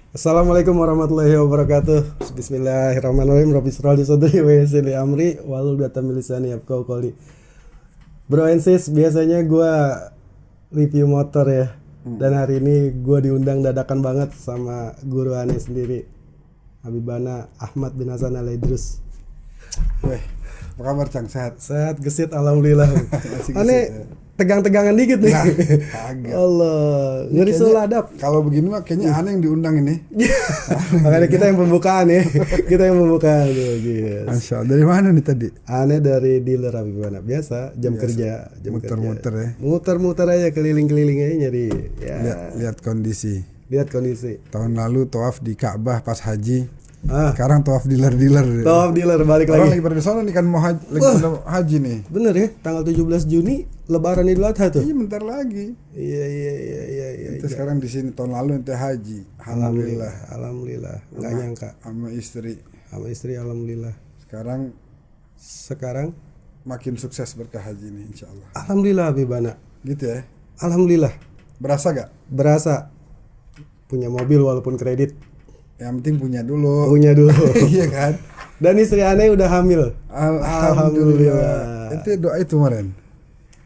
Assalamualaikum warahmatullahi wabarakatuh. Bismillahirrahmanirrahim. Rabbi shrah li sadri wa yassir li amri wahlul 'uqdatam min lisani yafqahu qawli. Bro and sis, biasanya gue review motor ya. Dan hari ini gue diundang dadakan banget sama guru aneh sendiri, Habibana Ahmad bin Hasan Al-Idrus. Weh, apa kabar Cang? Sehat? Sehat gesit alhamdulillah. Masih gesit, Aneh ya? tegang-tegangan dikit nih. Nah, kagak. Allah, Ini ngeri kayaknya suladap. Kalau begini mah kayaknya aneh yang diundang ini. Makanya kita yang pembukaan ya. Kita yang pembukaan tuh, yes. Masya Allah. Dari mana nih tadi? Aneh dari dealer Habibana. Biasa jam Biasa. kerja, jam Muter-muter kerja. ya. Muter-muter aja keliling-keliling aja nyari ya. Lihat kondisi. Lihat kondisi. Tahun lalu tawaf di Ka'bah pas haji. Ah, Sekarang tawaf dealer-dealer. top dealer balik Orang lagi. lagi pada di sana nih kan mau haji, lagi pada haji nih. Bener ya, tanggal 17 Juni Lebaran Idul Adha tuh. Iya, bentar lagi. Iya. Kita sekarang di sini tahun lalu ente haji. Alhamdulillah. Alhamdulillah. Enggak nyangka. Sama istri. Sama istri alhamdulillah. Sekarang Sekarang makin sukses berkah haji nih insya Allah. alhamdulillah Habibana. Gitu ya. Alhamdulillah. Berasa gak? Berasa punya mobil walaupun kredit. Yang penting punya dulu. Punya dulu. Iya kan? Dan istri aneh udah hamil. Alhamdulillah. Ente doa itu kemarin.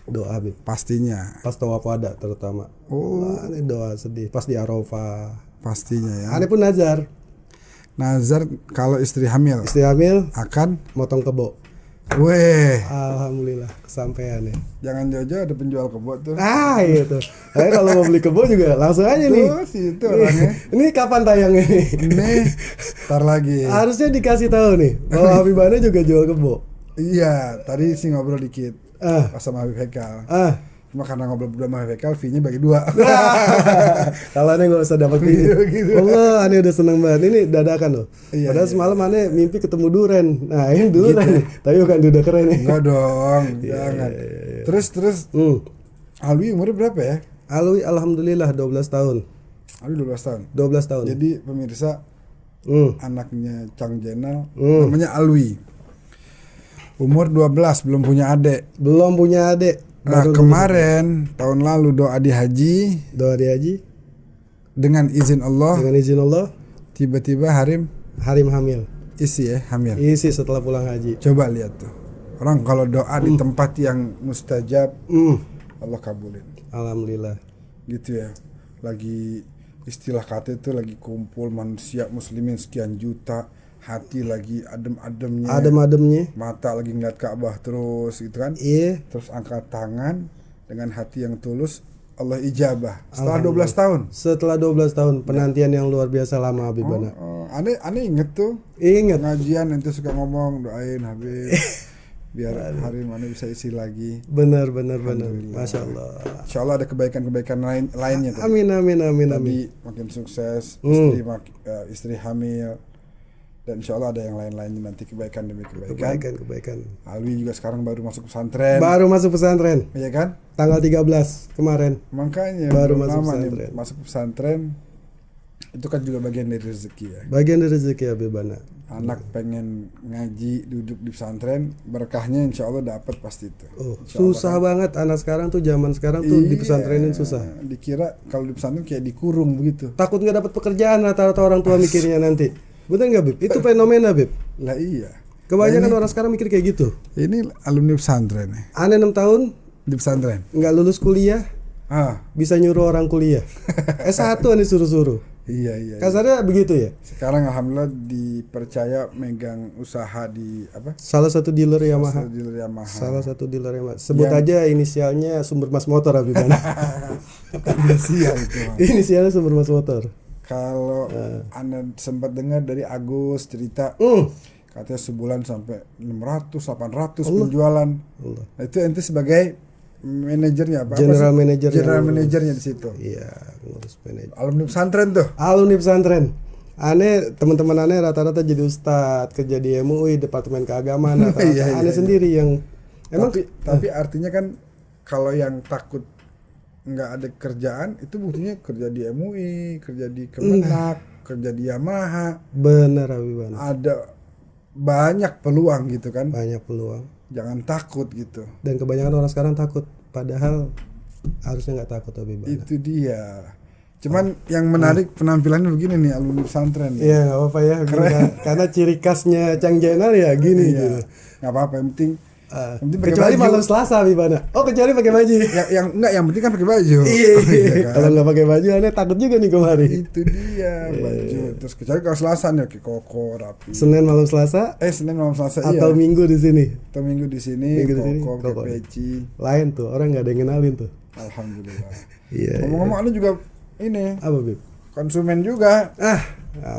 Doa Habib. Pastinya. Pas tawaf wada terutama. Oh. Wah, aneh doa sedih. Pas di Arafah. Pastinya ya. Aneh pun nazar. Nazar kalau istri hamil Istri hamil akan motong kebo. weh, Alhamdulillah kesampaian ya. jangan jauh-jauh ada penjual kebo tuh. Ah gitu. Saya kalau mau beli kebo juga langsung aja nih. Tuh situ orangnya. Ini kapan tayangnya nih? Nih, ntar lagi. Harusnya dikasih tahu nih bahwa Habibana juga jual kebo. Iya, tadi sih ngobrol dikit Ah, pas sama Habib Hekal. ah. Cuma karena ngobrol berdua sama Habib Hekal, fee-nya bagi dua. Kalau aneh nggak usah dapat ini. Iya, gitu. Allah, aneh udah seneng banget. Ini dadakan loh. Iya, Padahal iya. semalam aneh mimpi ketemu duren. Nah ini duren nih. Tapi bukan duda keren nih. Enggak dong, jangan. Terus Alwi umurnya berapa ya? Alwi alhamdulillah 12 tahun. Alwi 12 tahun. 12 tahun. Jadi pemirsa, Hmm. anaknya Cang Jenal namanya Alwi. Umur 12, belum punya adik. Belum punya adik. Nah, Baru kemarin tahun lalu doa di haji doa di haji dengan izin Allah, dengan izin Allah tiba-tiba Harim Harim hamil. isi ya, hamil. Isi setelah pulang haji. Coba lihat tuh. Orang kalau doa di tempat yang mustajab, Hmm. Allah kabulin. Alhamdulillah. Gitu ya. Lagi istilah kata itu lagi kumpul manusia muslimin sekian juta, hati lagi adem-ademnya. Adem-ademnya. Mata lagi ngeliat Ka'bah terus gitu kan. Iya. Terus angkat tangan dengan hati yang tulus, Allah ijabah setelah 12 tahun. Setelah 12 tahun penantian yang luar biasa lama Habibana. Aneh inget tuh Ingat. pengajian nanti suka ngomong doain Habib biar hari mana bisa isi lagi. Benar. Alhamdulillah. Masya Allah. Insya Allah ada kebaikan-kebaikan lainnya tadi. Amin. Tadi makin sukses, istri hamil, dan insya Allah ada yang lain-lainnya nanti kebaikan demi kebaikan. Kebaikan. Alwi juga sekarang baru masuk pesantren, Baru masuk pesantren iya kan? tanggal 13 kemarin. Makanya Baru belum masuk lama nih pesantren. masuk pesantren. Itu kan juga bagian dari rezeki ya. Bagian dari rezeki Habibana. Anak pengen ngaji duduk di pesantren, berkahnya insya Allah dapat pasti itu. Oh, Insya Allah susah kan. banget anak sekarang tuh zaman sekarang tuh di pesantrenin susah. Dikira kalau di pesantren kayak dikurung begitu. Takut nggak dapat pekerjaan rata-rata orang tua mikirnya nanti. Betul nggak Bib? Itu fenomena Bib. Lah iya. Kebanyakan orang sekarang mikir kayak gitu. Ini alumni pesantren nih, Aneh 6 tahun di pesantren. nggak lulus kuliah bisa nyuruh orang kuliah. S1 aneh suruh-suruh. Iya. Kasarnya begitu ya. Sekarang alhamdulillah dipercaya megang usaha di apa? Salah satu dealer Yamaha. Dealer Yamaha. Salah satu dealer Yamaha. Sebut aja inisialnya Sumber Mas Motor Habibana. Sial itu. Bang. Inisialnya Sumber Mas Motor. Kalau Anda sempat dengar dari Agus cerita katanya sebulan sampai 600 800 penjualan. Allah. Nah, itu ente sebagai manajernya apa? General manager General yang manajernya di situ. Iya, ngurus manajer. Alumni pesantren tuh. Alumni pesantren. Aneh teman-teman aneh rata-rata jadi ustadz, kerja di MUI, Departemen Keagamaan. Iya. Aneh sendiri yang emang Tapi artinya kan kalau yang takut nggak ada kerjaan itu buktinya kerja di MUI, kerja di Kemenak, kerja di Yamaha. benar Habibana. Ada banyak peluang gitu kan. Banyak peluang. Jangan takut gitu. Dan kebanyakan orang sekarang takut. Padahal harusnya nggak takut Habibana. Itu dia. Cuman yang menarik penampilannya begini nih, alumni pesantren. Iya, nggak apa-apa ya. Karena ciri khasnya Cang Jenal ya gini gitu. Nggak apa-apa, yang penting pakai Kecuali baju. malam Selasa Bibana. Oh, kecuali pakai baju. Yang penting kan pakai baju. Iya. Kan? Kalau nggak pakai baju aneh takut juga nih kemarin. Itu dia baju. Terus kecuali kalau Selasa nih pakai koko rapi. Senin malam Selasa Senin malam Selasa atau iya. Minggu di sini. Atau Minggu di sini koko pakai koko. peci. Lain tuh, orang nggak ada yang kenalin tuh. Alhamdulillah. Iya. Ngomong-ngomong Anda juga ini Apa, Bib? konsumen juga. Nah,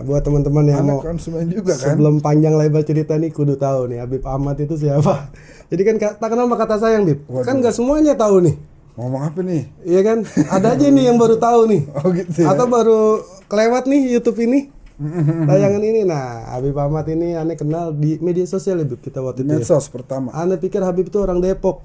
buat teman-teman yang Anak mau konsumen juga kan. sebelum panjang lebar cerita nih kudu tahu nih Habib Ahmad itu siapa. Jadi kan tak kenal maka kata sayang, Bib. Waduh. Kan nggak semuanya tahu nih. Ngomong apa nih? Iya kan? Ada aja nih yang baru tahu nih. Oh gitu ya. Atau baru kelewat nih YouTube ini. Tayangan ini. Nah, Habib Ahmad ini aneh kenal di media sosial ya, Bib. Kita waktu itu. Ya. Medsos pertama. Aneh pikir Habib itu orang Depok.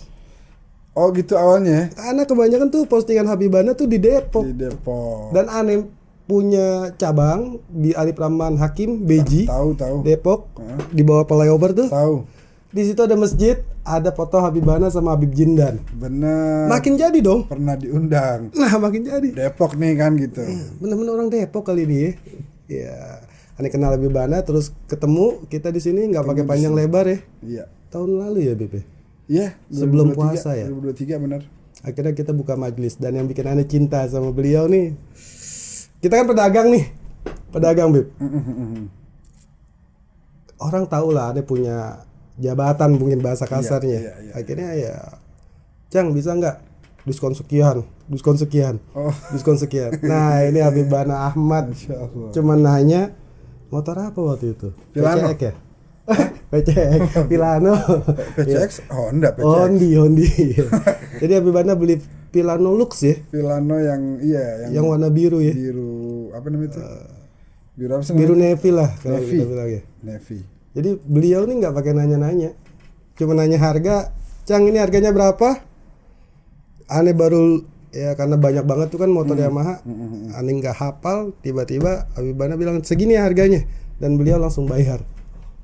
Oh gitu awalnya. Karena kebanyakan tuh postingan Habibana tuh di Depok. Di Depok. Dan aneh punya cabang di Alif Rahman Hakim Beji Tahu. Depok di bawah flyover tuh. Tahu. Di situ ada masjid, ada foto Habibana sama Habib Jindan. Bener. Makin jadi dong. Pernah diundang. Nah, makin jadi. Depok nih kan gitu. Bener-bener orang Depok kali ini ya. Ya, aneh kenal Habibana terus ketemu kita di sini nggak pakai panjang lebar ya. Iya. Tahun lalu ya, Beb. Iya. Sebelum 2023, puasa ya. 2023 benar. Akhirnya kita buka majelis dan yang bikin aneh cinta sama beliau nih. Kita kan pedagang nih. Pedagang, Beb. Orang tahu lah aneh punya jabatan mungkin bahasa kasarnya. Iya. Akhirnya ya, Cang bisa nggak diskon sekian, diskon sekian, Oh. diskon sekian. Nah ini Habibana Ahmad Masya Allah. cuman nanya motor apa waktu itu? Pilano. PCX ya? PCX, Pilano. PCX Honda PCX. Hondi. Jadi Habibana beli Pilano Lux ya, Pilano yang yang warna biru ya, biru apa namanya itu? Biru apa sih? biru namanya? navy lah kalau Navy. kita bilang ya. Navy. Jadi beliau nih nggak pakai nanya-nanya, cuma nanya harga. Cang ini harganya berapa? Aneh baru ya karena banyak banget tuh kan motor Yamaha. Aneh nggak hafal, tiba-tiba Habibana bilang segini ya harganya dan beliau langsung bayar,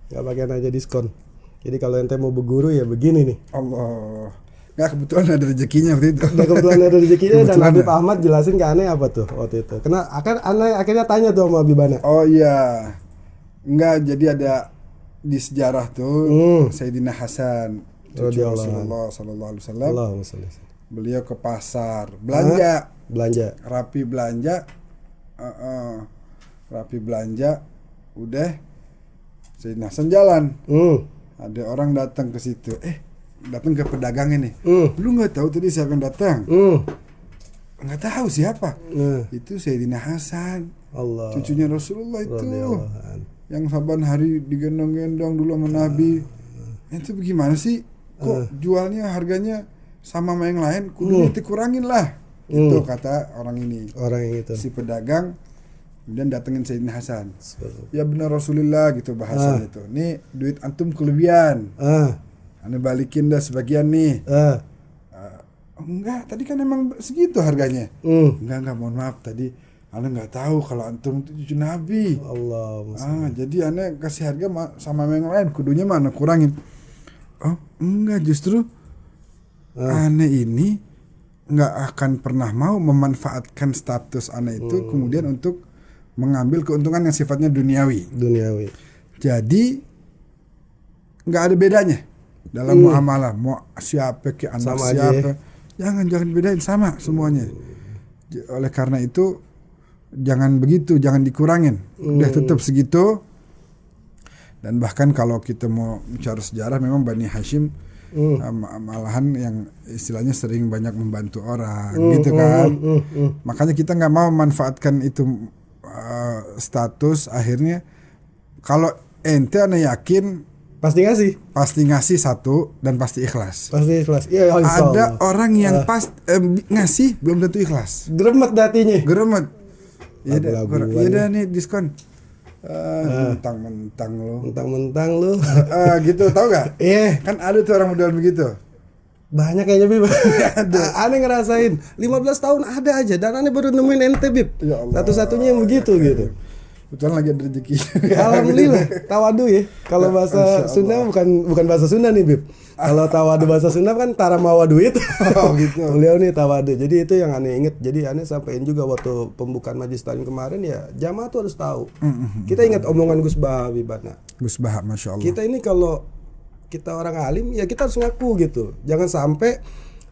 nggak pakai nanya diskon. Jadi kalau ente mau berguru ya begini nih. Allah. Nggak kebetulan ada rezekinya waktu itu. Udah kebetulan ada rezekinya dan Kebetulan Habib ya? Ahmad jelasin ke aneh apa tuh waktu itu. Karena aneh akhirnya tanya tuh sama Habibana. Oh iya. Enggak, jadi ada di sejarah tuh Sayyidina Hasan cucu Radhiyallahu Rasulullah sallallahu alaihi wasallam. Allahumma sholli. Beliau ke pasar belanja, Belanja. rapi belanja, rapi belanja, udah Sayyidina Hasan jalan. Ada orang datang ke situ, datang ke pedagang ini. Lu nggak tahu tadi siapa yang datang? Nggak tahu siapa. Itu Sayyidina Hasan, Allah. cucunya Rasulullah itu. Radhiyallahu anhu. Yang saban hari digendong-gendong dulu sama Nabi. Itu bagaimana sih? Kok jualnya harganya sama sama yang lain? Kudu dikurangin lah. Itu kata orang ini. Orang yang itu. Si pedagang kemudian datengin Sayyidina Hasan. Ya benar Rasulullah gitu bahasanya itu. Nih duit antum kelebihan. Ane balikin dah sebagian nih. Enggak, tadi kan emang segitu harganya. Enggak, mohon maaf tadi Ane nggak tahu kalau antum itu cucu Nabi. Allah. Jadi Ane kasih harga sama yang lain, kudunya mana kurangin. Oh, enggak, justru Ane ini nggak akan pernah mau memanfaatkan status Ane itu kemudian untuk mengambil keuntungan yang sifatnya duniawi. Jadi nggak ada bedanya dalam muamalah, mau siapa ke anak Sama siapa, jangan bedain, sama semuanya. Oleh karena itu jangan begitu, jangan dikurangin, udah tetap segitu. Dan bahkan kalau kita mau bicara sejarah, memang Bani Hashim malahan yang istilahnya sering banyak membantu orang, gitu kan. Makanya kita nggak mau memanfaatkan itu status. Akhirnya kalau ente Ane yakin pasti ngasih satu dan pasti ikhlas. Iya, ada orang yang ngasih belum tentu ikhlas. Gremet datinya. Ya udah nih diskon. Mentang-mentang lo. Gitu, tahu gak? Iya. Kan ada tuh orang model begitu. Banyak kayaknya, Bib. Aneh ngerasain 15 tahun ada aja dan aneh baru nemuin ente, Bib. Ya Allah. Satu-satunya yang begitu gitu. Betul lagi ada rezeki. Alhamdulillah, tawadu ya. Kalau bahasa Sunda bukan bahasa Sunda nih, Bib. Kalau tawadu bahasa Sunda kan taramawa duit. Oh gitu. Beliau nih tawadu. Jadi itu yang aneh inget. Jadi aneh sampaikan juga waktu pembukaan majelis taklim kemarin ya, jamaah tuh harus tahu. Kita ingat omongan Gus Bah Bibana. Gus Bahak, masya Allah. Kita ini kalau kita orang alim ya kita harus ngaku gitu. Jangan sampai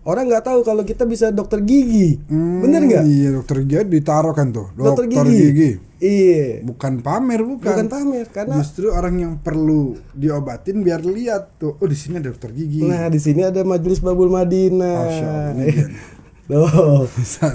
orang nggak tahu kalau kita bisa dokter gigi. Bener nggak? Iya, dokter gigi ditaruh kan tuh. Dokter gigi. Iya. Bukan pamer, Bukan pamer karena justru orang yang perlu diobatin biar lihat tuh. Oh, di sini ada dokter gigi. nah di sini ada Majelis Babul Madinah. Masya Allah, ini dia. Loh.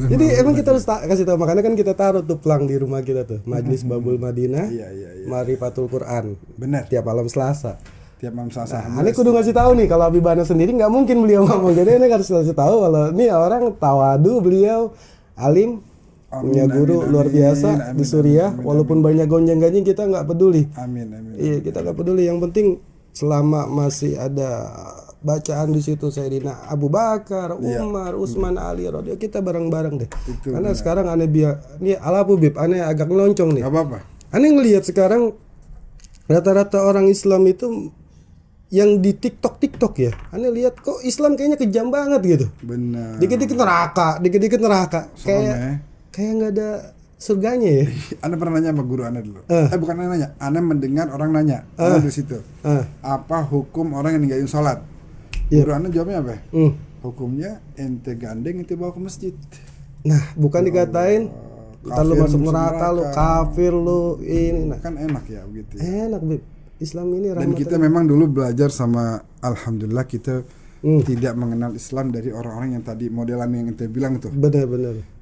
Jadi emang kita harus kasih tahu, makanya kan kita taruh tuh plang di rumah kita tuh, Majelis Babul Madinah. Iya. Marifatul Quran. Benar. Tiap malam Selasa. Tiap malam Selasa. Nah, aneh kudu ngasih tahu nih kalau Abibana sendiri nggak mungkin beliau ngomong. Jadi ini harus ngasih tahu kalau ini orang tawadu, beliau alim, punya guru luar biasa di Suriah. Walaupun banyak gonjang-ganjing kita nggak peduli. Amin. Iya, kita nggak peduli. Yang penting selama masih ada bacaan di situ Sayyidina Abu Bakar, Umar, Utsman, Ali radhiyallahu, kita bareng-bareng deh. Itu karena sekarang aneh ini alapu Bib, aneh agak ngeloncong nih. Gak apa-apa. Aneh ngelihat sekarang rata-rata orang Islam itu yang di TikTok ya. Aneh lihat kok Islam kayaknya kejam banget gitu. Benar. Dikit-dikit neraka. Kayak nggak ada surganya ya. Anda pernah nanya sama guru Anda dulu. Bukan Anda nanya, Anda mendengar orang nanya. Di situ. Apa hukum orang yang ninggalin sholat? Guru Anda jawabnya apa? Hukumnya ente gandeng, ente bawa ke masjid. Nah, bukan dikatain ntar lu masuk neraka, lu kafir, lu ini. Nah. Kan enak ya begitu ya. Enak, Bib. Islam ini rahmatan. Dan kita memang dulu belajar sama, alhamdulillah kita tidak mengenal Islam dari orang-orang yang tadi modelan yang ente bilang tuh. Benar.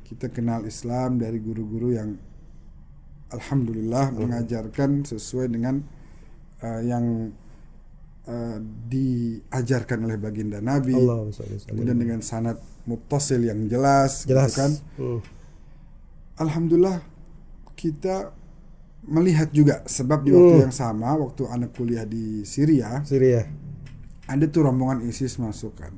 Kita kenal Islam dari guru-guru yang alhamdulillah mengajarkan sesuai dengan yang diajarkan oleh baginda Nabi. Kemudian dengan sanad muttasil yang jelas. Gitu kan. Alhamdulillah kita melihat juga sebab di waktu yang sama, waktu anak kuliah di Syria, ada tuh rombongan ISIS masuk kan.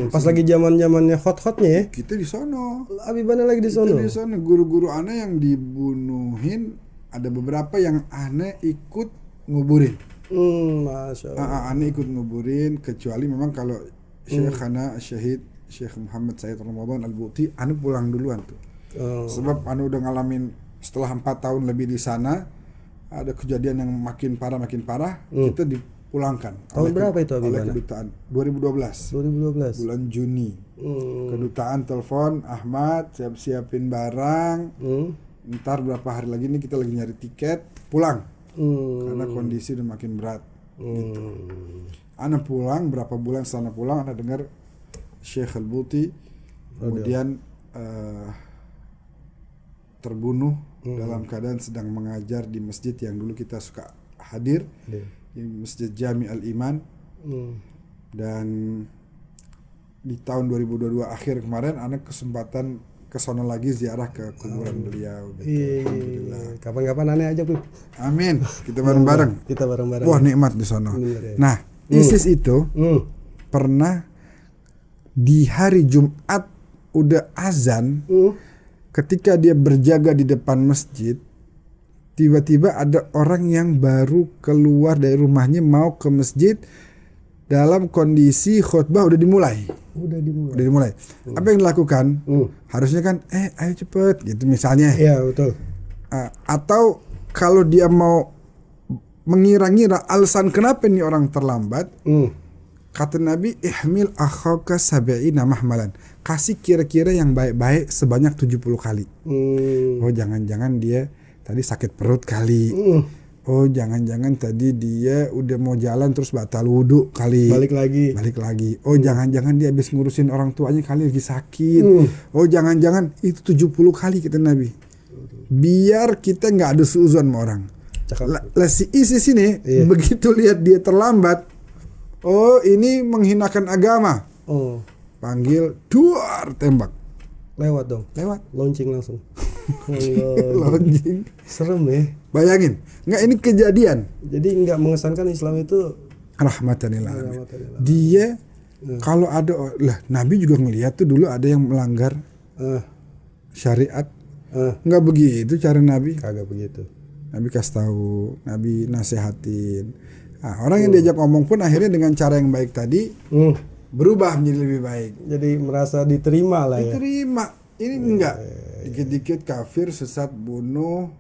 Pas lagi zamannya hot-hotnya ya. Kita di sono. Abibana lagi di sono. Kita di sono. Guru-guru aneh yang dibunuhin, ada beberapa yang aneh ikut nguburin. Masya Allah. Aneh ikut nguburin, kecuali memang kalau Syekhana Syahid Syekh Muhammad Said Ramadan Al-Buti, aneh pulang duluan tuh. Sebab aneh udah ngalamin setelah 4 tahun lebih di sana, ada kejadian yang makin parah, kita dipulangkan. Tahun berapa itu oleh kedutaan? 2012. 2012. Bulan Juni. Kedutaan telepon, Ahmad siap-siapin barang. Ntar berapa hari lagi nih kita lagi nyari tiket pulang. Karena kondisi udah makin berat. Gitu. Ana pulang, berapa bulan setelah pulang, ana dengar Syekh Al-Buti kemudian terbunuh dalam keadaan sedang mengajar di masjid yang dulu kita suka hadir, di Masjid Jami Al-Iman. Dan di tahun 2022 akhir kemarin anak kesempatan ke sono lagi ziarah ke kuburan beliau gitu. Alhamdulillah. Kapan-kapan aneh aja, Bib. Amin. Kita bareng-bareng. Wah, nikmat di sono. Ya. Nah, ISIS itu pernah di hari Jumat udah azan, ketika dia berjaga di depan masjid, tiba-tiba ada orang yang baru keluar dari rumahnya mau ke masjid dalam kondisi khutbah udah dimulai. Apa yang dilakukan? Harusnya kan ayo cepet gitu misalnya. Iya, betul. Atau kalau dia mau mengira-ngira alasan kenapa nih orang terlambat, kata Nabi, ihmil akhaka sab'ina mahmalan. Kasih kira-kira yang baik-baik sebanyak 70 kali. Oh, jangan-jangan dia tadi sakit perut kali. Oh, jangan-jangan tadi dia udah mau jalan terus batal wudhu kali. Balik lagi. Oh, jangan-jangan dia habis ngurusin orang tuanya kali lagi sakit. Oh, jangan-jangan itu 70 kali kata Nabi. Biar kita nggak ada suuzon sama orang. Lah si ISIS ini begitu lihat dia terlambat, oh ini menghinakan agama. Panggil, duar, tembak. Lewat dong. Launching langsung. Launching. Serem ya. Bayangin, nggak ini kejadian. Jadi nggak mengesankan Islam itu rahmatan lil alamin. Dia kalau ada lah Nabi juga ngelihat tuh dulu ada yang melanggar syariat Nggak begitu cara Nabi. Kagak begitu. Nabi kasih tahu, Nabi nasehatin. Nah, orang yang diajak ngomong pun akhirnya dengan cara yang baik tadi berubah menjadi lebih baik. Jadi merasa diterima lah ya. Diterima. Ini enggak. Dikit-dikit kafir, sesat, bunuh.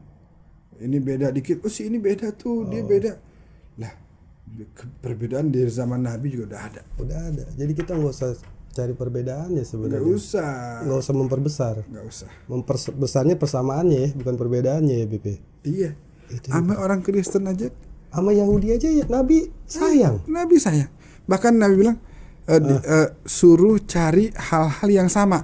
Ini beda dikit. Oh, si ini beda tuh, dia beda. Lah, perbedaan di zaman Nabi juga udah ada. Udah ada. Jadi kita nggak usah cari perbedaannya sebenarnya. Nggak usah memperbesar. Nggak usah. Memperbesarnya persamaannya ya, bukan perbedaannya ya, BP. Iya. Sama orang Kristen aja. Sama Yahudi aja ya Nabi sayang. Nabi sayang. Bahkan Nabi bilang suruh cari hal-hal yang sama.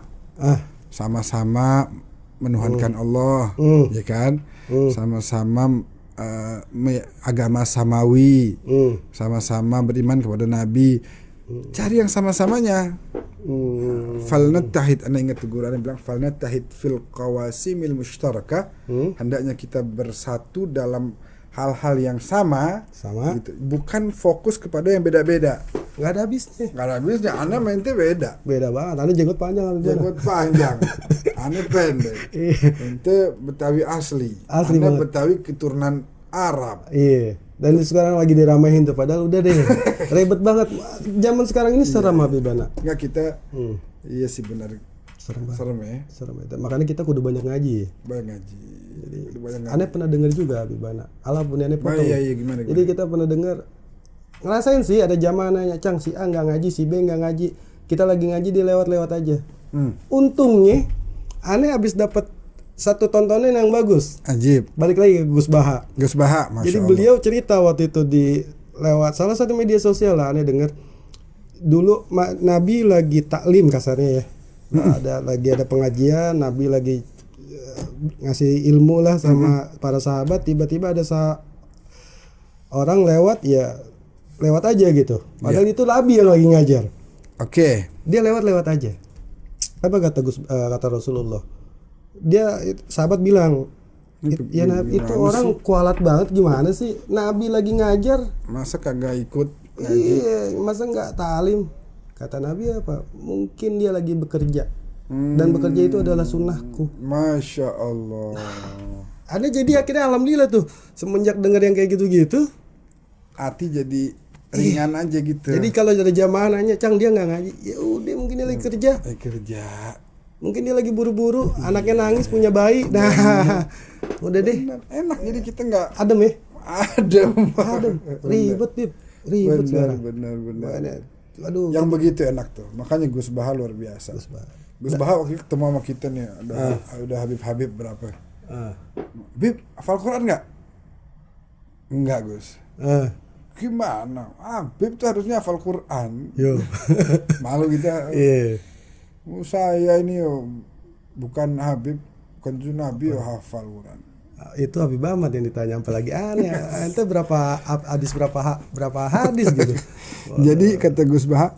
Sama-sama menuhankan Allah, ya kan? Sama-sama agama samawi, sama-sama beriman kepada Nabi. Cari yang sama-samanya. Falnattahid, anda ingat Quran yang bilang falnattahid fil qawasimil mushtarakah. Hendaknya kita bersatu dalam hal-hal yang sama gitu. Bukan fokus kepada yang beda-beda. Nggak ada habisnya. Anda mente beda Banget. Anda jenggot panjang. Anda pendek. Ente Betawi asli Anda banget. Betawi keturunan Arab. Iya. Dan sekarang lagi diramehin tuh, padahal udah deh ribet banget. Zaman sekarang ini serem Habibana. Enggak kita iya sih benar. Serem banget. Serem ya. Makanya kita kudu banyak ngaji. Banyak ngaji. Aneh pernah dengar juga Habibana. Allah punya aneh potong. Iya, gimana? Jadi kita pernah dengar, ngerasain sih ada zamananya, Cang, si A nggak ngaji, si B nggak ngaji. Kita lagi ngaji dia lewat-lewat aja. Untungnya aneh habis dapat satu tontonan yang bagus. Ajib. Balik lagi ke Gus Baha. Masya Jadi Allah. beliau cerita waktu itu di lewat salah satu media sosial lah, aneh dengar dulu Nabi lagi taklim kasarnya ya. Ada pengajian, Nabi lagi ngasih ilmu lah sama para sahabat, tiba-tiba ada orang lewat aja gitu. Padahal itu Nabi yang lagi ngajar. Oke. Dia lewat aja. Apa kata Rasulullah? Dia sahabat bilang, ya Nabi itu orang kualat banget, gimana sih Nabi lagi ngajar masa kagak ikut ngaji? Iya, masa nggak talim? Kata Nabi apa? Mungkin dia lagi bekerja. Dan bekerja itu adalah sunnahku. Masya Allah. Ada jadi akhirnya alhamdulillah tuh semenjak dengar yang kayak gitu-gitu, hati jadi ringan aja gitu. Jadi kalau ada jamaah nanya, Cang dia nggak ngaji, ya udah mungkin dia lagi kerja. Kerja. Mungkin dia lagi buru-buru, anaknya nangis punya bayi. Nah, udah deh. Enak jadi kita nggak adem ya. Adem. Ribet ribet sekarang. Benar. Aduh. Yang begitu enak tuh. Makanya Gus Baha luar biasa. Gus Baha waktu itu ketemu sama kita nih, udah Habib berapa? Bib, hafal Quran nggak? Enggak Gus. Gimana? Habib tuh harusnya hafal Quran. Yo. Malu kita. Iya. Saya ini bukan Habib, bukan Nabi hafal Quran. Itu Habib Ahmad yang ditanya, apalagi aneh. Ente berapa hadis gitu. Jadi kata Gus Baha,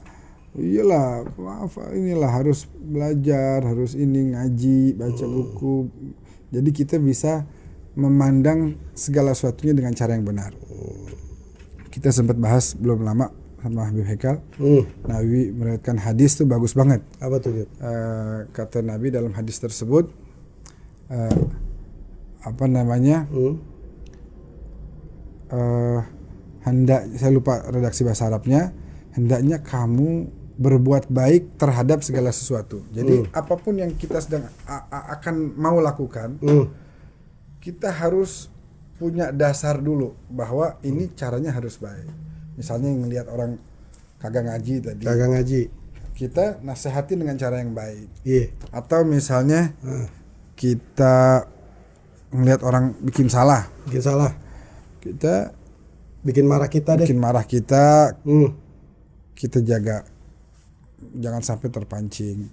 iyalah, inilah harus belajar, harus ini ngaji, baca buku. Jadi kita bisa memandang segala sesuatunya dengan cara yang benar. Kita sempat bahas belum lama sama Habib Hekal. Nabi meriwayatkan hadis tuh bagus banget. Apa tuh? Kata Nabi dalam hadis tersebut, saya lupa redaksi bahasa Arabnya, hendaknya kamu berbuat baik terhadap segala sesuatu. Jadi apapun yang kita sedang akan mau lakukan, kita harus punya dasar dulu bahwa ini caranya harus baik. Misalnya ngelihat orang kagak ngaji, kita nasehatin dengan cara yang baik. Atau misalnya kita ngelihat orang bikin salah, kita bikin marah kita, kita jaga jangan sampai terpancing.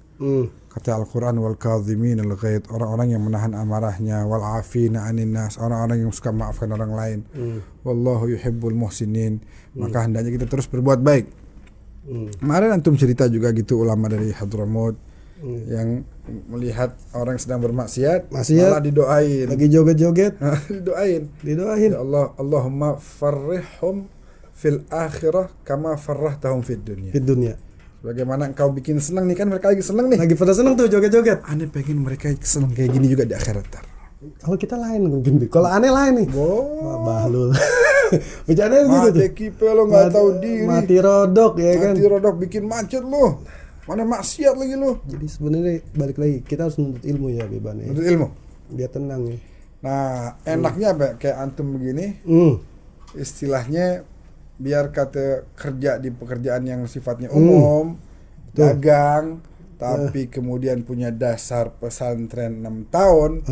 Kata Al-Quran, wal kadhimin al-ghaid, orang-orang yang menahan amarahnya, wal afina anin nas, orang-orang yang suka maafkan orang lain. Wallahu yuhibbul muhsinin. Maka hendaknya kita terus berbuat baik. Kemarin antum cerita juga gitu, ulama dari Hadramaut yang melihat orang sedang bermaksiat malah didoain, lagi joget-joget didoain ya Allah, Allahumma farrihhum fil akhirah kama farrahtahum fid dunya. Bagaimana engkau bikin senang nih, kan mereka lagi senang nih. Lagi pada seneng tuh joget-joget. Aneh pengen mereka senang kayak gini juga di akhirat ntar. Kalau kita lain mungkin, Bi. Kalau aneh lain nih. Wah, bahlul. Bercanda gitu tuh. Kipe lo nggak tahu diri. Mati rodok ya kan. Mati rodok bikin macet lo. Mana maksiat lagi lo. Jadi sebenarnya balik lagi kita harus menuntut ilmu ya, Beban ya. Menurut ilmu. Biar tenang ya. Nah, enaknya apa? Kayak antum begini. Istilahnya biar kata kerja di pekerjaan yang sifatnya umum, dagang, tapi kemudian punya dasar pesantren 6 tahun,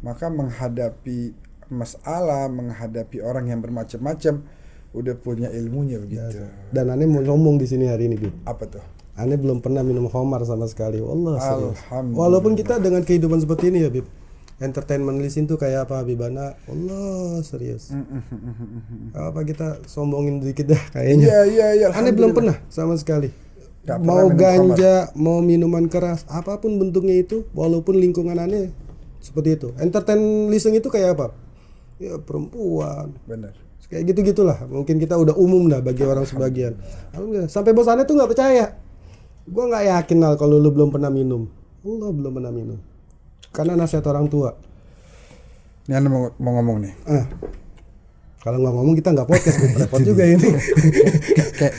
maka menghadapi masalah, menghadapi orang yang bermacam-macam, udah punya ilmunya begitu. Dan aneh mau ngomong di sini hari ini, Bib. Apa tuh? Aneh belum pernah minum khamar sama sekali. Wallah serius. Alhamdulillah. Walaupun kita dengan kehidupan seperti ini ya, Bib. Entertainment list itu kayak apa, Habibana? Allah serius. Apa kita sombongin dikit dah kayaknya. Iya. Aneh belum pernah sama sekali. Gak Mau pernah minum ganja, mau minuman keras, apapun bentuknya itu, walaupun lingkungan aneh seperti itu. Entertain listing itu kayak apa? Ya perempuan. Benar. Kayak gitu-gitulah. Mungkin kita udah umum dah bagi orang sebagian. Alhamdulillah. Sampai bos aneh tuh nggak percaya. Gua nggak yakin Al kalau lu belum pernah minum. Allah belum pernah minum. Karena nasihat orang tua. Ini Anda mau ngomong nih. Kalau nggak ngomong kita nggak podcast, repot juga ini.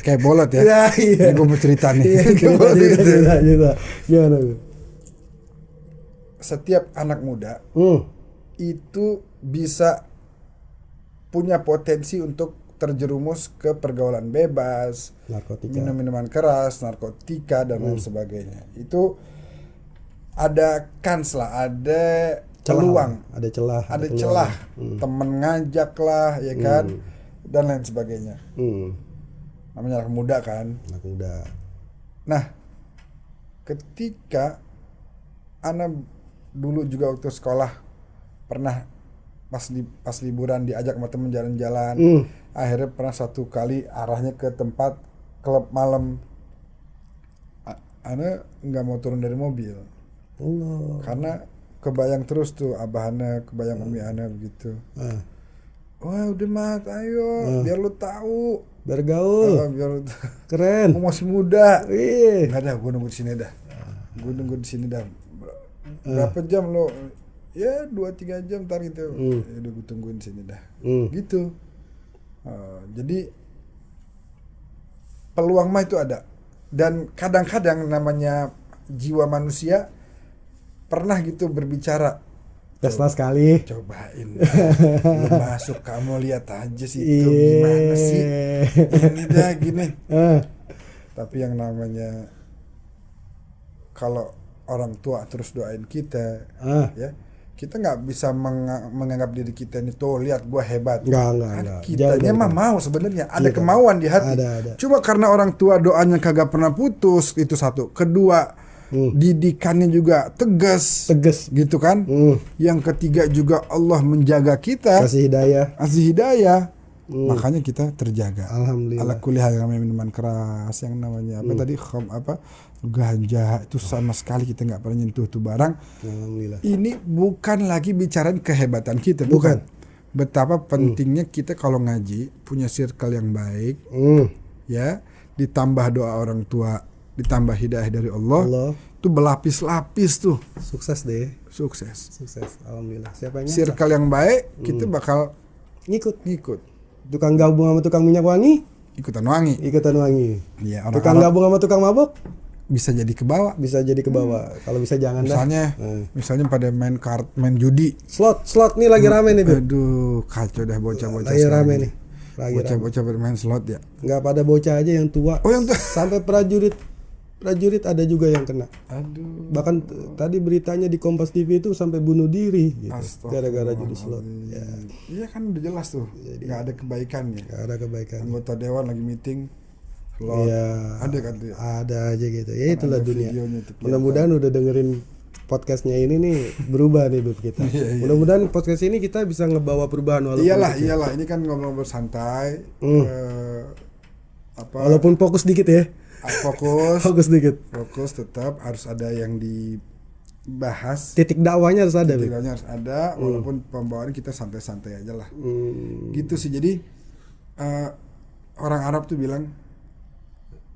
kayak bolot ya. Iya. Ini gue mau cerita nih. Iya, cerita. Gimana? Setiap anak muda itu bisa punya potensi untuk terjerumus ke pergaulan bebas, Narkotika. minum minuman keras, narkotika dan lain sebagainya. Itu ada kans lah, ada peluang, ada celah, temen ngajak lah, ya kan, dan lain sebagainya. Namanya anak muda kan. Anak muda. Nah, ketika anak dulu juga waktu sekolah pernah pas liburan diajak sama temen jalan-jalan, akhirnya pernah satu kali arahnya ke tempat klub malam, Ana nggak mau turun dari mobil. Allah. Karena kebayang terus tuh abah Ana, kebayang umi Ana begitu. Wah udah mat, ayo biar lu tahu. Biar gaul. Biar lu Keren. Gua masih muda. Wih. Nggak dah, gua nunggu di sini dah. Berapa jam lo? Ya 2-3 jam ntar gitu. Ya udah gua tungguin sini dah. Gitu. Jadi peluang mah itu ada. Dan kadang-kadang namanya jiwa manusia pernah gitu berbicara, Tesla sekali. cobain lu masuk, kamu lihat aja sih itu gimana sih ini dah gini. Tapi yang namanya kalau orang tua terus doain kita, ya kita nggak bisa menganggap diri kita ini tuh lihat gua hebat. Enggak. Kitanya mah mau sebenarnya ada kemauan di hati. Ada. Cuma karena orang tua doanya kagak pernah putus, itu satu. Kedua, didikannya juga tegas gitu kan. Yang ketiga juga Allah menjaga kita, Kasih hidayah. Makanya kita terjaga. Alhamdulillah. Ala kulli hal, yang namanya minuman keras, yang namanya ganja, itu sama sekali kita nggak pernah nyentuh tuh barang. Alhamdulillah. Ini bukan lagi bicarain kehebatan kita, bukan. Betapa pentingnya kita kalau ngaji punya circle yang baik, ya, ditambah doa orang tua, ditambah hidayah dari Allah. Itu berlapis-lapis tuh. Sukses deh. Sukses. Alhamdulillah. Siapanya? Circle yang baik, kita bakal ngikut. Tukang gabung sama tukang minyak wangi, ikutan wangi. Iya, orang tukang gabung sama tukang mabok bisa jadi ke bawah. Kalau bisa jangan misalnya pada main kart, main judi. Slot nih lagi rame nih, Bu. Aduh, kacau dah bocah-bocah. Lagi rame nih. Bocah-bocah bermain slot ya. Enggak pada bocah aja yang tua. Oh, yang tua. Sampai prajurit ada juga yang kena. Aduh. Bahkan tadi beritanya di Kompas TV itu sampai bunuh diri gitu, gara-gara judi slot. Ya. Iya kan udah jelas tuh. Enggak ada kebaikannya. Anggota dewan lagi meeting slot. Iya. Ada kan tuh ya? Ada aja gitu. Ya itulah dunia. Tuh, mudah-mudahan udah dengerin podcastnya ini nih berubah nih Beb kita. Mudah-mudahan podcast ini kita bisa ngebawa perubahan walaupun Iyalah. Ini kan ngobrol bersantai. Walaupun fokus dikit ya. Fokus dikit. Fokus tetap harus ada yang dibahas. Titik dakwahnya harus ada. Walaupun pembawaan kita santai-santai aja lah. Gitu sih. Jadi orang Arab tuh bilang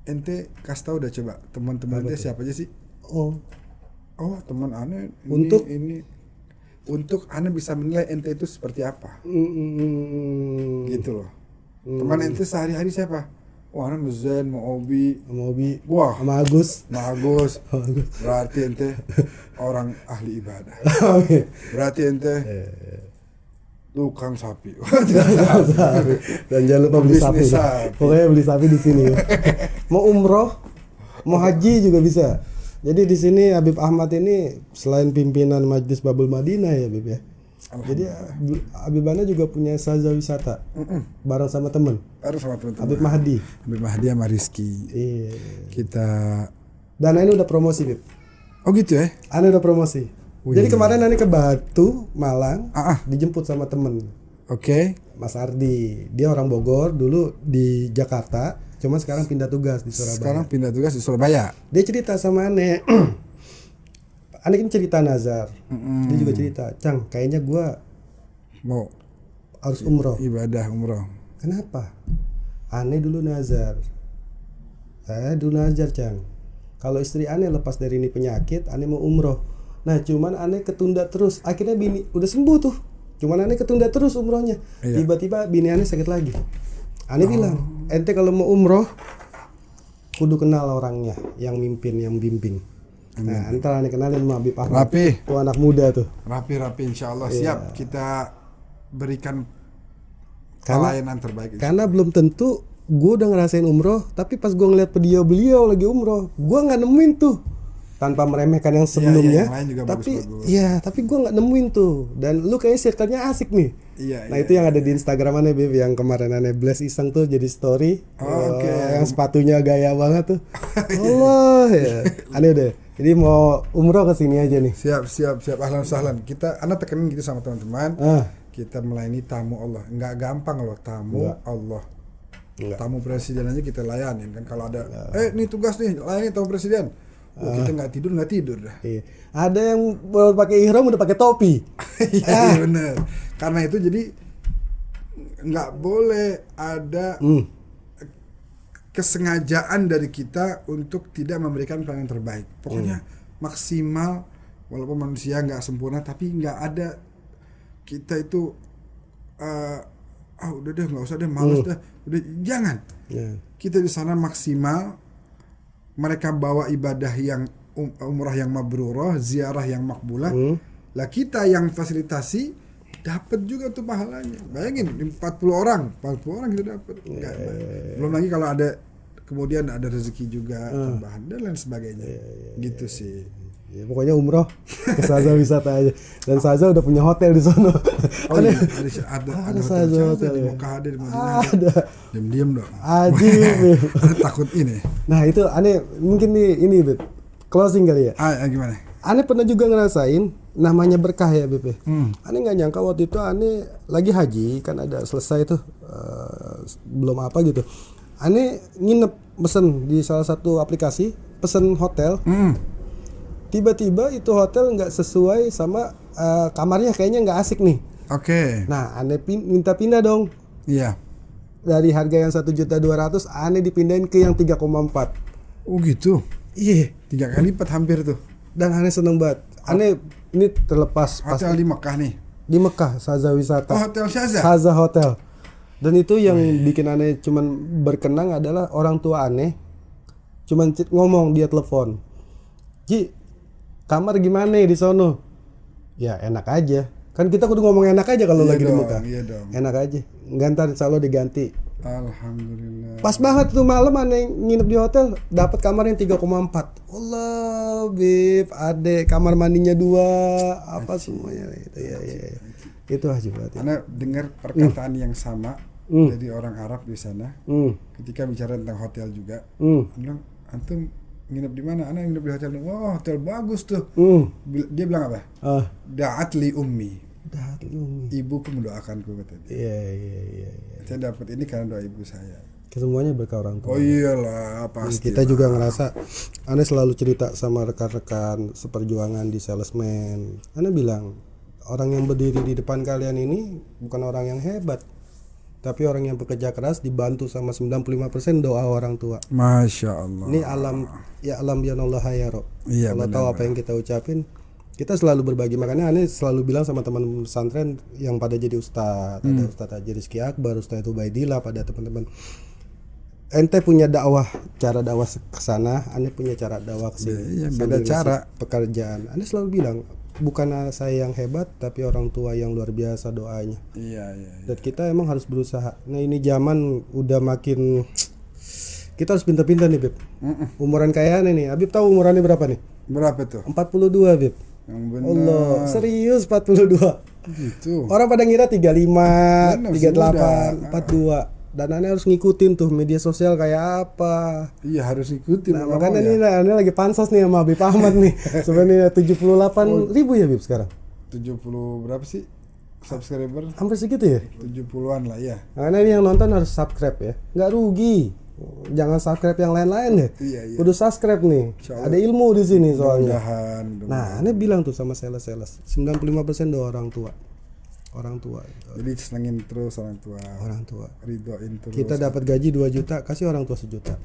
ente kasih tahu udah coba teman-teman ente siapa aja sih? Oh, Oh, teman ane ini, Untuk? ini untuk ane bisa menilai ente itu seperti apa. Gitu loh. Teman ente sehari-hari siapa? Wah, ane Zen, mau Obi. sama Obi, Wah, sama Agus. bagus. Berarti ente orang ahli ibadah. Oke. Berarti ente tukang sapi. Dan jangan lupa beli sapi. Bisnis sapi. Pokoknya beli sapi di sini. Mau umroh, mau haji juga bisa. Jadi di sini Habib Ahmad ini selain pimpinan Majlis Babul Madinah ya Habib ya. Jadi Habib Ana juga punya saza wisata bareng sama temen. Harus sama teman-teman. Habib Mahdi. Habib Mahdi sama Rizky. Iya. Kita Dan ini udah promosi Habib. oh gitu ya? Ana udah promosi. Wih. Jadi kemarin Ana ke Batu, Malang, Ah, ah. dijemput sama temen. Oke. Mas Ardi. Dia orang Bogor, dulu di Jakarta, cuma sekarang pindah tugas di Surabaya. Sekarang pindah tugas di Surabaya. Dia cerita sama Ane. Ane kan cerita nazar. Dia juga cerita, Cang, kayaknya gua Mau harus umroh. ibadah umroh. Kenapa? Ane dulu nazar. Saya dulu nazar, Cang. Kalau istri Ane lepas dari ini penyakit, Ane mau umroh. Nah, cuman Ane ketunda terus. Akhirnya bini udah sembuh tuh. Cuman Ane ketunda terus umrohnya. Iya. Tiba-tiba bini Ane sakit lagi. Ane bilang, ente kalau mau umroh kudu kenal orangnya, yang mimpin, yang bimbing. Nah, ntar Ane kenalin sama Habib Ahmad. Rapi. Tuh anak muda tuh. Rapi-rapi insya Allah siap kita berikan Karena- pelayanan terbaik. Karena belum tentu gue udah ngerasain umroh, tapi pas gue ngeliat beliau lagi umroh, gue nggak nemuin tuh. Tanpa meremehkan yang sebelumnya, yang lain juga tapi bagus-bagus. tapi gue nggak nemuin tuh. Dan lu kayaknya circle-nya asik nih. Iya, Nah iya, itu yang ada di Instagram Ane Bib, yang kemarin Ane bless iseng tuh jadi story. Oke. Yang sepatunya gaya banget tuh. Allah ya. Ane udah. Jadi mau umroh ke sini aja nih. Siap ahlan sahlan. Kita anak tekenin gitu sama teman-teman. Kita melayani tamu Allah. Nggak gampang loh tamu Nggak. Allah. Nggak. Tamu presiden aja kita layanin kan. Kalau ada nih tugas nih layani tamu presiden. Kita nggak tidur dah. Iya. Ada yang baru pakai ihram udah pakai topi. Iya bener. Karena itu jadi nggak boleh ada kesengajaan dari kita untuk tidak memberikan pelayanan terbaik. Pokoknya maksimal, walaupun manusia nggak sempurna, tapi nggak ada kita itu udah deh nggak usah deh, malas dah, udah jangan. Ya. Kita di sana maksimal, mereka bawa ibadah yang umrah yang mabrurah, ziarah yang makbulah. Lah kita yang fasilitasi dapat juga tuh pahalanya. Bayangin 40 orang kita dapat. Belum lagi kalau ada kemudian ada rezeki juga tambahan dan lain sebagainya. Gitu sih. Ya, pokoknya umroh ke Saza wisata aja. Dan Saza udah punya hotel di sono. Oh iya, ada hotel Saza Saza hotel di ya. Mekah, ada di Madinah. Ada. Diam-diam dong. Ajib. Ada takut ini. Nah itu aneh, mungkin nih ini Beb, closing kali ya. Gimana? Aneh pernah juga ngerasain namanya berkah ya Beb. Aneh nggak nyangka waktu itu aneh lagi haji, kan ada selesai tuh belum apa gitu. Aneh nginep pesen di salah satu aplikasi, pesen hotel. Tiba-tiba itu hotel nggak sesuai sama kamarnya, kayaknya nggak asik nih. Oke. Nah aneh minta pindah dong. Iya. Dari harga yang 1.200.000 aneh dipindahin ke yang 3,4. Oh gitu. Iya. 3 kali lipat hampir tuh. Dan aneh seneng banget. Aneh ini terlepas pas Hotel di Mekah nih. di Mekah, Saza Wisata. Oh, Hotel Syaza. Saza Hotel. Dan itu yang bikin aneh cuman berkenang adalah orang tua aneh cuman ngomong dia telepon. Ji, kamar gimana di sono? Ya enak aja. Kan kita kudu ngomong enak aja kalau Iya lagi di dong, Mekah. iya dong. Enak aja. Ntar insya Allah diganti. Alhamdulillah. Pas banget tuh malam aneh nginep di hotel, dapat kamar yang 3,4. Allah, Bib, adek kamar mandinya 2, apa semuanya itu ya. Itu aja berarti. Anda dengar perkataan yang sama dari orang Arab di sana. Ketika bicara tentang hotel juga. Anda bilang, antum nginep di mana? Anda nginep di hotel. Wah, hotel bagus tuh. Dia bilang apa? Da'at li ummi. Ibuku mendoakanku kata dia. Iya. Saya dapat ini karena doa ibu saya. Semuanya berkah orang tua. Oh iyalah, pasti. Kita juga ngerasa, Ane selalu cerita sama rekan-rekan seperjuangan di salesman. Ane bilang, orang yang berdiri di depan kalian ini bukan orang yang hebat, Tapi orang yang bekerja keras dibantu sama 95% doa orang tua. Masya Allah. Ini alam bianallah ya Rob. Iya, Kalau benar, tahu apa yang kita ucapin, kita selalu berbagi. Makanya aneh selalu bilang sama teman pesantren yang pada jadi ustadz, ada Ustadz Haji Rizky Akbar, Ustadz Ubaidillah, pada teman-teman. Ente punya cara dakwah ke sana, aneh punya cara dakwah ke sini. Iya, Sambil beda cara. ngasih pekerjaan. Aneh selalu bilang, bukan saya yang hebat, tapi orang tua yang luar biasa doanya. Iya. Dan kita emang harus berusaha. Nah ini zaman udah makin, kita harus pintar-pintar nih Bib. Umuran kayak aneh nih. Habib tahu umurannya berapa nih? Berapa tuh? 42 Bib. Yang benar. Allah, serius 42. Gitu. Orang pada ngira 35, Benar, 38, sudah. 42. Dan aneh harus ngikutin tuh media sosial kayak apa. Iya, harus ikutin. Nah makanya ini aneh lagi pansos nih sama Habib Ahmad nih. Sebenarnya 78 ribu ya Bib sekarang. 70 berapa sih subscriber? Hampir segitu ya. 70-an lah ya. Makanya ini yang nonton harus subscribe ya. Nggak rugi. Jangan subscribe yang lain-lain ya. Iya. Kudu subscribe nih. Insyaallah. Ada ilmu di sini soalnya. Mudah-mudahan. Nah, aneh bilang tuh sama sales-sales, 95% doa orang tua. Orang tua. Jadi senengin terus orang tua. Orang tua. Ridoin terus. Kita dapat gaji 2 juta, kasih orang tua 1 juta.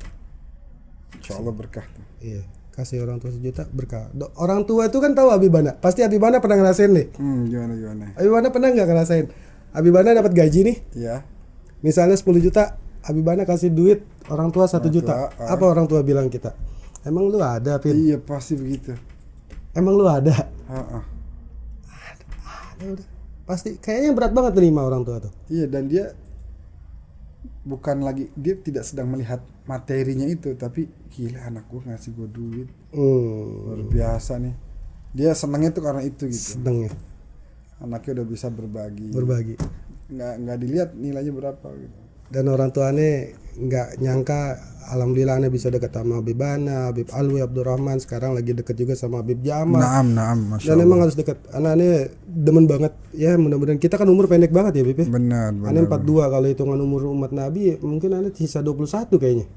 Insyaallah berkah tuh. Iya, kasih orang tua 1 juta berkah. Orang tua itu kan tahu Abibana. Pasti Abibana pernah ngerasain nih. Gimana? Abibana pernah nggak ngerasain? Abibana dapat gaji nih. Iya. Misalnya 10 juta, Abibana kasih duit orang tua 1 juta. tua, Apa orang tua bilang kita? Emang lu ada, Pin? Iya, pasti begitu. Emang lu ada? Heeh. Ada udah. Pasti kayaknya berat banget terima orang tua tuh. Iya, dan dia tidak sedang melihat materinya itu, tapi gila anak gua ngasih gua duit. Luar biasa nih. Dia senangnya tuh karena itu gitu. Seneng ya. Anaknya udah bisa berbagi. Nggak dilihat nilainya berapa gitu. Dan orang tuanya nggak nyangka, alhamdulillah aneh bisa dekat sama Habib Bana, Habib Alwi Abdurrahman, sekarang lagi deket juga sama Habib Jamal. Naam, masya Dan Allah. emang harus dekat. Aneh demen banget. Ya mudah-mudahan, kita kan umur pendek banget ya Bib ya. Benar. Aneh 42, kalau hitungan umur umat Nabi mungkin aneh sisa 21 kayaknya.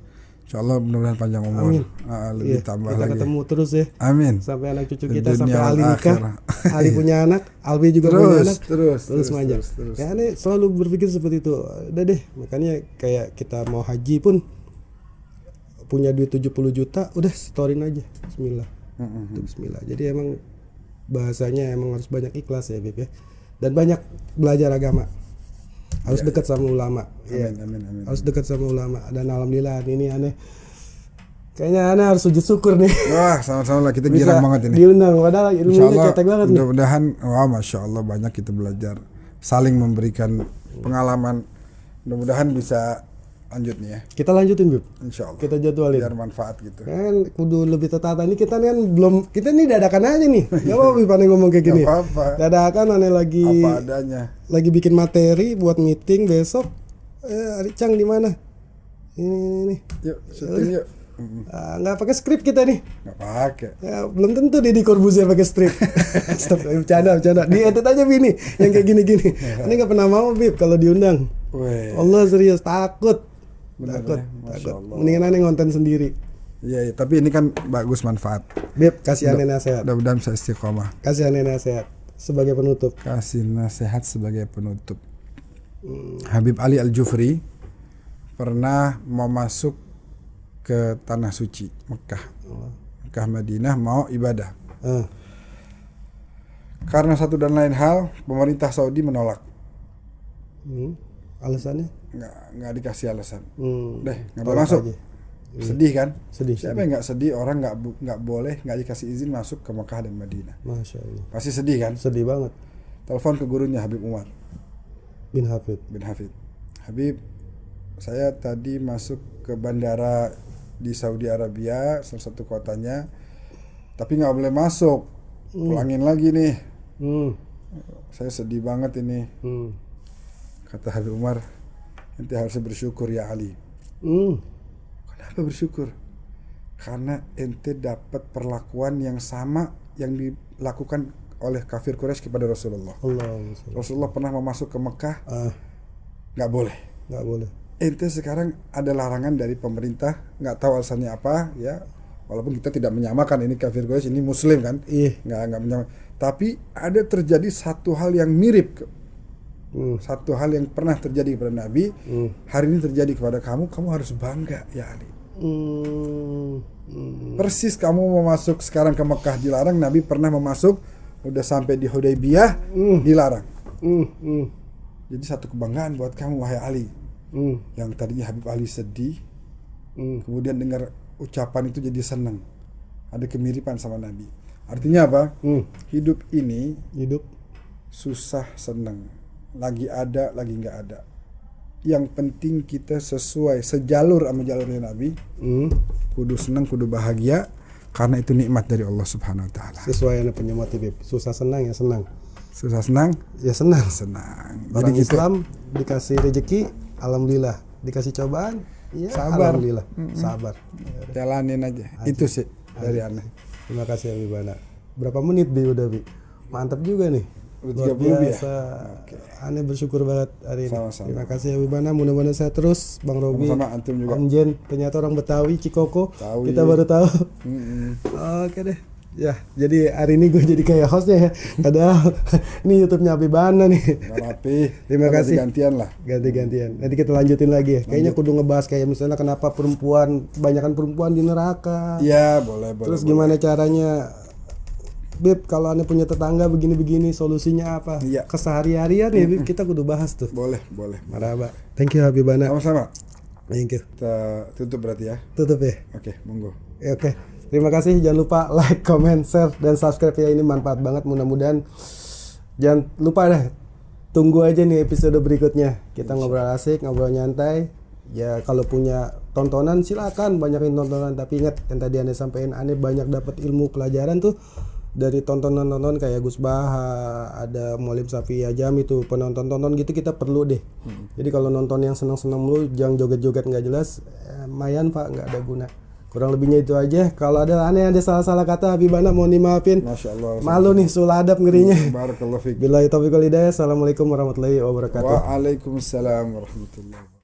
Insyaallah mudah-mudahan panjang umur. Amin. Lebih Iya, tambah kita lagi. ketemu terus ya. Amin. Sampai anak cucu Di kita, sampai dunia Ali wal nikah, akhirah. Ali punya anak, Alwi juga punya anak, terus manjang. terus. Ya aneh selalu berpikir seperti itu. Udah deh, makanya kayak kita mau haji pun punya duit 70 juta, udah storin aja. Bismillah. Itu Bismillah. Jadi emang bahasanya emang harus banyak ikhlas ya Bib ya. Dan banyak belajar agama. Harus dekat sama ulama. Amin. Harus dekat sama ulama. Dan alhamdulillah ini aneh, kayaknya aneh harus sujud syukur nih. Wah, sama-sama lah, kita Bisa girang banget ini. diundang, padahal ilmunya Insyaallah cetek banget nih. mudah-mudahan masya Allah banyak kita belajar, saling memberikan pengalaman. Mudah-mudahan bisa lanjut nih ya. Kita lanjutin Bib. Insyaallah. Kita jadwalin. Biar manfaat gitu. Kan kudu lebih tertata. Ini kita kan belum, kita nih dadakan aja nih. Gak apa-apa Bib aneh ngomong kayak gini. Gak apa-apa. Dadakan aneh lagi Apa adanya. lagi bikin materi buat meeting besok. Ari Cang di mana? Ini. Yuk, syuting yuk. Nggak pakai skrip kita nih. Nggak pakai. Ya, belum tentu Deddy Corbuzier pakai strip. Stop, bercanda. Diedit aja Bini yang kayak gini-gini. Ini nggak pernah mau Bib kalau diundang. Weh. Allah serius takut. Bener Takut. ya, Masya Allah. Mendingan aneh ngonten sendiri. Iya, tapi ini kan bagus manfaat. Bib, kasih aneh nasihat. Mudah-mudahan bisa istiqomah. Kasih aneh nasihat sebagai penutup. Kasih nasihat sebagai penutup. Habib Ali Al-Jufri pernah mau masuk ke tanah suci Mekah, Madinah, mau ibadah. Karena satu dan lain hal, pemerintah Saudi menolak. Alasannya? Nggak dikasih alasan. Deh, nggak boleh Tolak masuk. aja. Sedih kan? Sedih. Siapa yang nggak sedih? Orang nggak boleh, nggak dikasih izin masuk ke Mekah dan Madinah. Masya Allah. Pasti sedih kan? Sedih banget. Telepon ke gurunya Habib Umar Bin Hafid. Habib, saya tadi masuk ke bandara di Saudi Arabia, salah satu kotanya, tapi nggak boleh masuk. Pulangin lagi nih. Saya sedih banget ini. Kata Habib Umar, ente harusnya bersyukur ya Ali. Kenapa bersyukur? Karena ente dapat perlakuan yang sama yang dilakukan oleh kafir Quraisy kepada Rasulullah. Rasulullah pernah mau masuk ke Mekah, nggak boleh. Nggak boleh. Ente sekarang ada larangan dari pemerintah, nggak tahu alasannya apa ya. Walaupun kita tidak menyamakan ini kafir Quraisy, ini Muslim kan, Iya. nggak menyamakan. Tapi ada terjadi satu hal yang mirip Satu hal yang pernah terjadi kepada Nabi, hari ini terjadi kepada kamu, kamu harus bangga ya Ali. Persis kamu mau masuk sekarang ke Mekah dilarang, Nabi pernah memasuk, udah sampai di Hudaybiyah dilarang. Jadi satu kebanggaan buat kamu wahai Ali. Yang tadinya Habib Ali sedih, kemudian dengar ucapan itu jadi senang. Ada kemiripan sama Nabi. Artinya apa? Hidup ini susah senang, lagi ada lagi nggak ada. Yang penting kita sesuai sejalur sama jalurnya Nabi. Kudu senang, kudu bahagia, karena itu nikmat dari Allah Subhanahu Wa Taala. Sesuai yang punya motif. Susah senang ya senang. Susah senang ya senang. Jadi Orang kita Islam dikasih rezeki, alhamdulillah. Dikasih cobaan, ya sabar. Alhamdulillah. Sabar. Jalanin aja. Itu sih dari aneh. Terima kasih Abi Bana. Berapa menit Bi udah Bi? Mantap juga nih. Udah 30 Luar lebih biasa. Aneh bersyukur banget hari ini. Sama-sama. Terima kasih Abi Bana. Mudah-mudahan saya terus Bang Robi. Sama-sama, antum juga. Om Jen, ternyata orang Betawi, Cikoko. Betawi. Kita baru tahu. Oke deh. Ya, jadi hari ini gue jadi kayak hostnya ya. Padahal ini YouTube-nya Abi Bana nih. Rapi. Terima kasih. Gantian lah. Ganti-gantian. Nanti kita lanjutin lagi ya. Kayaknya kudu ngebahas kayak misalnya kenapa kebanyakan perempuan di neraka. Iya, boleh. Terus gimana caranya, Beb, kalau Anda punya tetangga begini-begini, solusinya apa? Iya. Kesehari-harian ya, Beb, kita kudu bahas tuh. Boleh. Marahaba. Thank you Habibana. Sama-sama. Thank you. Kita tutup berarti ya. Tutup ya. Oke, monggo. Oke. Terima kasih. Jangan lupa like, comment, share, dan subscribe ya. Ini manfaat banget. Mudah-mudahan jangan lupa deh. Tunggu aja nih episode berikutnya. Kita ngobrol asik, ngobrol nyantai. Ya kalau punya tontonan silakan banyakin tontonan. Tapi ingat yang tadi Anda sampaikan, Anda banyak dapat ilmu pelajaran tuh dari tontonan kayak Gus Baha, ada Mualim Safi Ajam itu penonton gitu kita perlu deh. Jadi kalau nonton yang senang-senang mulu, jangan joget-joget nggak jelas, mayan Pak, nggak ada guna. Kurang lebihnya itu aja. Kalau ada aneh ada salah-salah kata Habibana mohon dimaafin. Masya Allah. Malu nih suladap ngerinya. Barakallahu fiik. Billahi taufiq wal hidayah. Assalamualaikum warahmatullahi wabarakatuh. Waalaikumsalam warahmatullahi wabarakatuh.